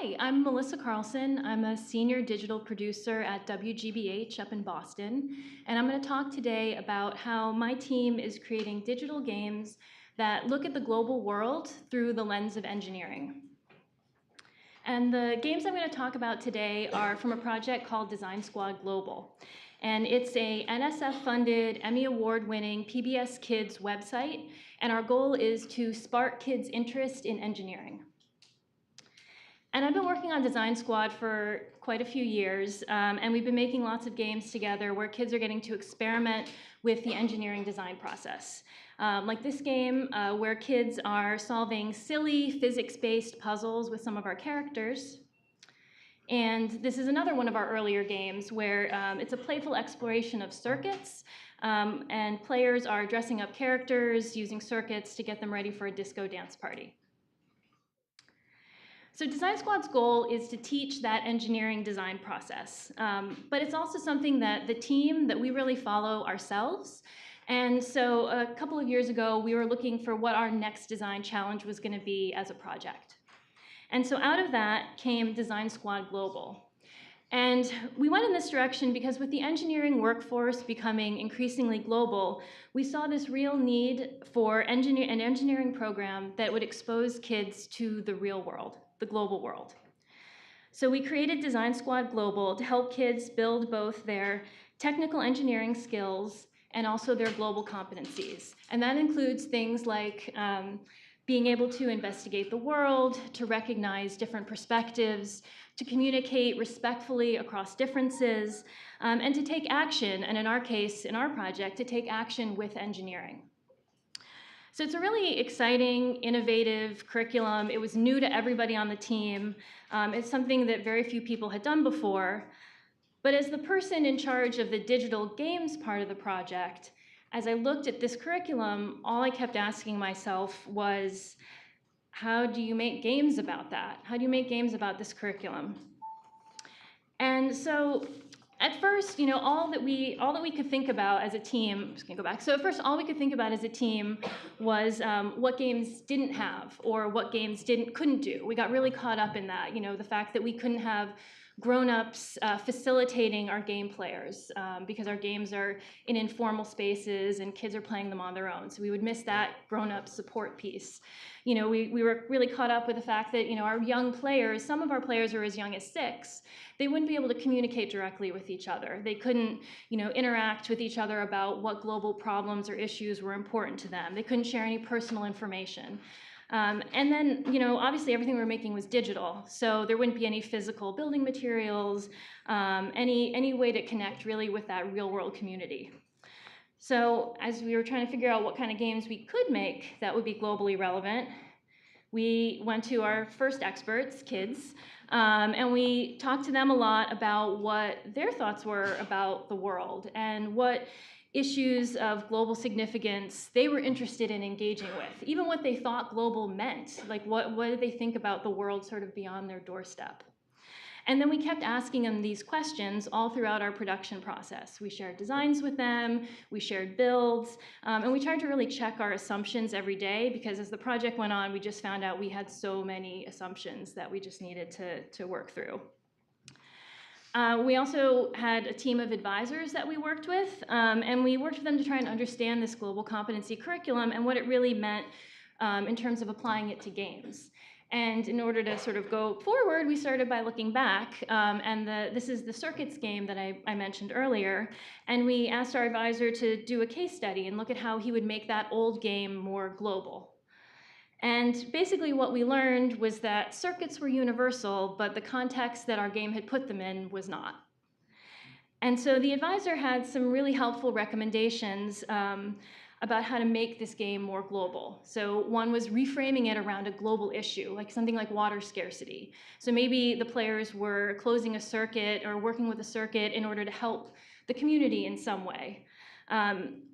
Hi, I'm Melissa Carlson. I'm a senior digital producer at WGBH up in Boston, and I'm going to talk today about how my team is creating digital games that look at the global world through the lens of engineering. And the games I'm going to talk about today are from a project called Design Squad Global. And it's a NSF-funded, Emmy Award-winning PBS Kids website, and our goal is to spark kids' interest in engineering. And I've been working on Design Squad for quite a few years, and we've been making lots of games together where kids are getting to experiment with the engineering design process. Like this game where kids are solving silly physics-based puzzles with some of our characters. And this is another one of our earlier games where it's a playful exploration of circuits, and players are dressing up characters using circuits to get them ready for a disco dance party. So Design Squad's goal is to teach that engineering design process, but it's also something that the team that we really follow ourselves. And so a couple of years ago, we were looking for what our next design challenge was going to be as a project. And so out of that came Design Squad Global. And we went in this direction because with the engineering workforce becoming increasingly global, we saw this real need for an engineering program that would expose kids to the real world, the global world. So we created Design Squad Global to help kids build both their technical engineering skills and also their global competencies. And that includes things like being able to investigate the world, to recognize different perspectives, to communicate respectfully across differences, and to take action, and in our case, in our project, to take action with engineering. So it's a really exciting, innovative curriculum. It was new to everybody on the team. It's something that very few people had done before. But as the person in charge of the digital games part of the project, as I looked at this curriculum, all I kept asking myself was, how do you make games about that? How do you make games about this curriculum? And so at first, all that we could think about as a team, I'm just gonna go back. So at first, all we could think about as a team was what games didn't have or what games couldn't do. We got really caught up in that, the fact that we couldn't have grown-ups facilitating our game players because our games are in informal spaces and kids are playing them on their own. So we would miss that grown-up support piece. We were really caught up with the fact that our young players, some of our players are as young as 6, they wouldn't be able to communicate directly with each other. They couldn't interact with each other about what global problems or issues were important to them. They couldn't share any personal information. And then, obviously everything we were making was digital, so there wouldn't be any physical building materials, any way to connect really with that real-world community. So as we were trying to figure out what kind of games we could make that would be globally relevant, we went to our first experts, kids, and we talked to them a lot about what their thoughts were about the world and what issues of global significance they were interested in engaging with, even what they thought global meant, like what did they think about the world sort of beyond their doorstep. And then we kept asking them these questions all throughout our production process. We shared designs with them, we shared builds, and we tried to really check our assumptions every day because as the project went on, we just found out we had so many assumptions that we just needed to work through. We also had a team of advisors that we worked with, and we worked with them to try and understand this global competency curriculum and what it really meant in terms of applying it to games. And in order to sort of go forward, we started by looking back, and this is the circuits game that I mentioned earlier, and we asked our advisor to do a case study and look at how he would make that old game more global. And basically what we learned was that circuits were universal, but the context that our game had put them in was not. And so the advisor had some really helpful recommendations about how to make this game more global. So one was reframing it around a global issue, like something like water scarcity. So maybe the players were closing a circuit or working with a circuit in order to help the community in some way.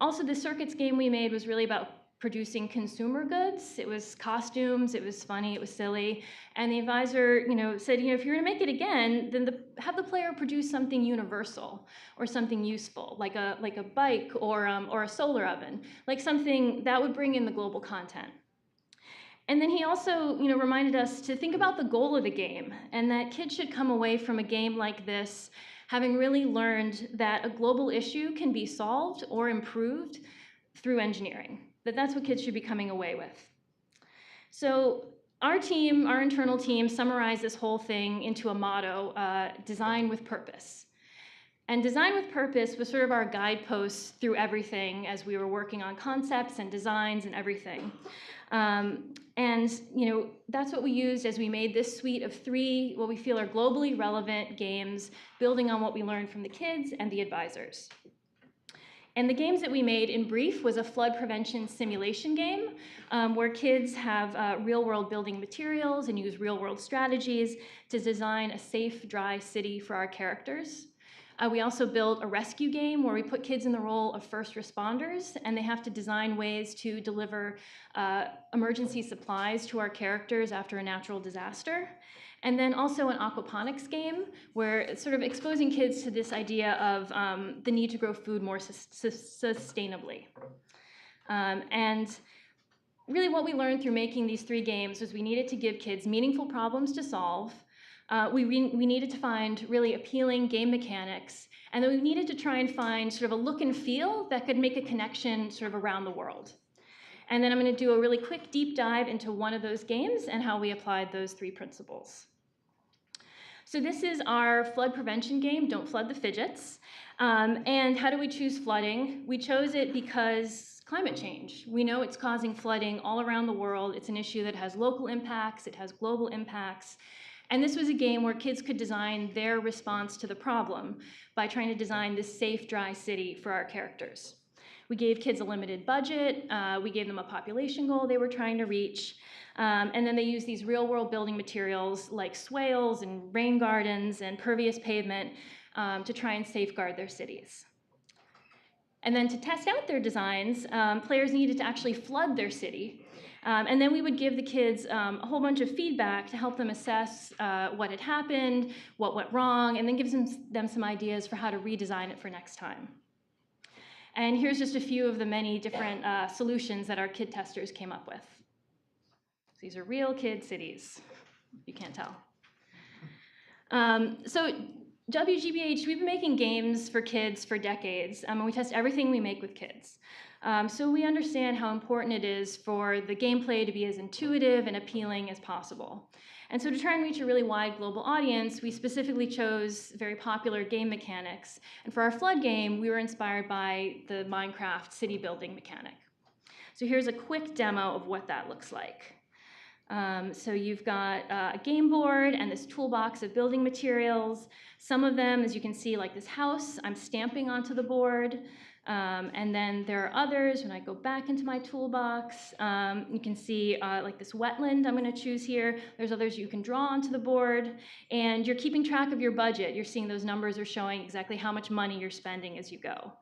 Also, the circuits game we made was really about producing consumer goods. It was costumes, it was funny, it was silly. And the advisor, said, if you're gonna make it again, then have the player produce something universal or something useful, like a bike or a solar oven, like something that would bring in the global content. And then he also, reminded us to think about the goal of the game, and that kids should come away from a game like this having really learned that a global issue can be solved or improved through engineering, that's what kids should be coming away with. So our team, our internal team, summarized this whole thing into a motto, design with purpose. And design with purpose was sort of our guideposts through everything as we were working on concepts and designs and everything. That's what we used as we made this suite of 3 what we feel are globally relevant games, building on what we learned from the kids and the advisors. And the games that we made, in brief, was a flood prevention simulation game where kids have real-world building materials and use real-world strategies to design a safe, dry city for our characters. We also built a rescue game where we put kids in the role of first responders, and they have to design ways to deliver emergency supplies to our characters after a natural disaster. And then also an aquaponics game where it's sort of exposing kids to this idea of the need to grow food more sustainably. And really what we learned through making these 3 games was we needed to give kids meaningful problems to solve. We needed to find really appealing game mechanics, and then we needed to try and find sort of a look and feel that could make a connection sort of around the world. And then I'm going to do a really quick deep dive into one of those games and how we applied those 3 principles. So this is our flood prevention game, Don't Flood the Fidgets. And how do we choose flooding? We chose it because climate change. We know it's causing flooding all around the world. It's an issue that has local impacts, it has global impacts. And this was a game where kids could design their response to the problem by trying to design this safe, dry city for our characters. We gave kids a limited budget, we gave them a population goal they were trying to reach, and then they used these real-world building materials like swales and rain gardens and pervious pavement to try and safeguard their cities. And then to test out their designs, players needed to actually flood their city. And then we would give the kids a whole bunch of feedback to help them assess what had happened, what went wrong, and then gives them some ideas for how to redesign it for next time. And here's just a few of the many different solutions that our kid testers came up with. These are real kid cities, you can't tell. So WGBH, we've been making games for kids for decades, and we test everything we make with kids. So we understand how important it is for the gameplay to be as intuitive and appealing as possible. And so to try and reach a really wide global audience, we specifically chose very popular game mechanics. And for our flood game, we were inspired by the Minecraft city building mechanic. So here's a quick demo of what that looks like. So you've got a game board and this toolbox of building materials. Some of them, as you can see, like this house, I'm stamping onto the board. And then there are others, when I go back into my toolbox, you can see like this wetland I'm going to choose here. There's others you can draw onto the board. And you're keeping track of your budget. You're seeing those numbers are showing exactly how much money you're spending as you go.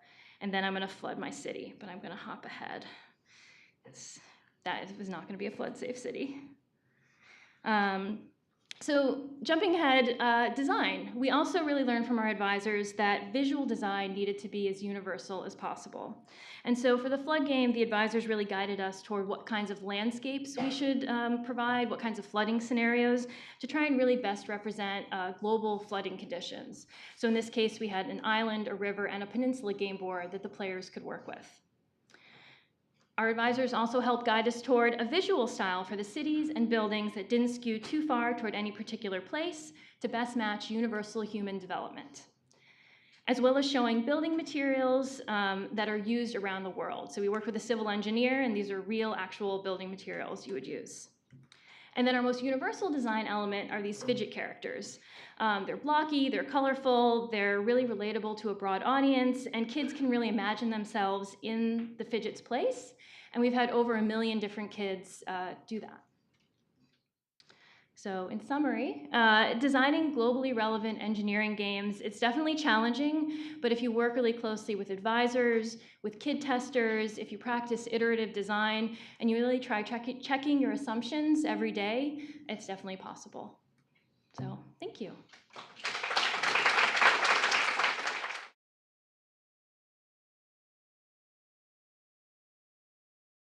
And then I'm going to flood my city, but I'm going to hop ahead. That is not going to be a flood-safe city. So jumping ahead, design. We also really learned from our advisors that visual design needed to be as universal as possible. And so for the flood game, the advisors really guided us toward what kinds of landscapes we should provide, what kinds of flooding scenarios, to try and really best represent global flooding conditions. So in this case, we had an island, a river, and a peninsula game board that the players could work with. Our advisors also helped guide us toward a visual style for the cities and buildings that didn't skew too far toward any particular place to best match universal human development, as well as showing building materials that are used around the world. So we worked with a civil engineer, and these are real, actual building materials you would use. And then our most universal design element are these fidget characters. They're blocky, they're colorful, they're really relatable to a broad audience, and kids can really imagine themselves in the fidget's place. And we've had over 1 million different kids do that. So in summary, designing globally relevant engineering games, it's definitely challenging, but if you work really closely with advisors, with kid testers, if you practice iterative design, and you really try checking your assumptions every day, it's definitely possible. So thank you.